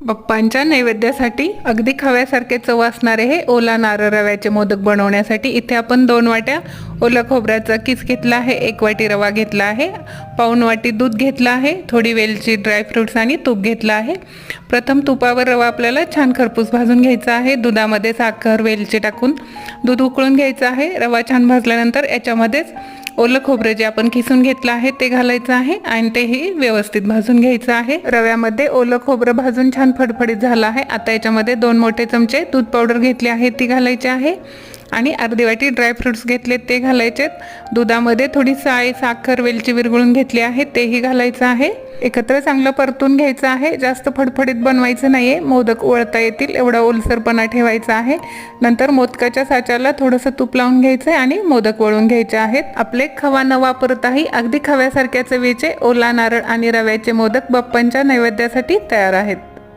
बाप्पांच्या नैवेद्यासाठी अगदी खव्यासारखे चव असणारे हे ओला नारळ रव्याचे मोदक बनवण्यासाठी इथे आपण 2 वाट्या ओला खोबऱ्याचा किस घेतला आहे, 1 वाटी रवा घेतला आहे, पाऊण वाटी दूध घेतला आहे, थोडी वेलची, ड्रायफ्रुट्स आणि तूप घेतला आहे। प्रथम तुपावर रवा आपल्याला छान खरपूस भाजून घ्यायचा आहे। दुधामध्ये साखर, वेलची टाकून दूध उकळून घ्यायचं आहे। रवा छान भाजल्यानंतर याच्यामध्येच ओलं खोबरं जे आपण किसून घेतलं आहे ते घालायचं आहे आणि तेही व्यवस्थित भाजून घ्यायचं आहे। रव्यामध्ये ओलं खोबरं भाजून छान फडफडीत झालं आहे। आता याच्यामध्ये 2 मोठे चमचे दूध पावडर घेतले आहे ती घालायची आहे आणि अर्धी वाटी ड्रायफ्रुट्स घेतले ते घालायचे। दुधामध्ये थोडी साखर, वेलची विरघळून घेतली आहे तेही घालायचं आहे। एकत्र चांगलं परतून घ्यायचं आहे। जास्त फडफडीत बनवायचं नाहीये, मोदक वळता येतील एवढा ओलसरपणा ठेवायचा आहे। नंतर मोदकाच्या साच्याला थोडंसं तूप लावून घ्यायचं आणि मोदक वळून घ्यायचे आहेत। आपले खवा न वापरताही अगदी खव्यासारख्या चवीचे ओला नारळ आणि रव्याचे मोदक बाप्पांच्या नैवेद्यासाठी तयार आहेत।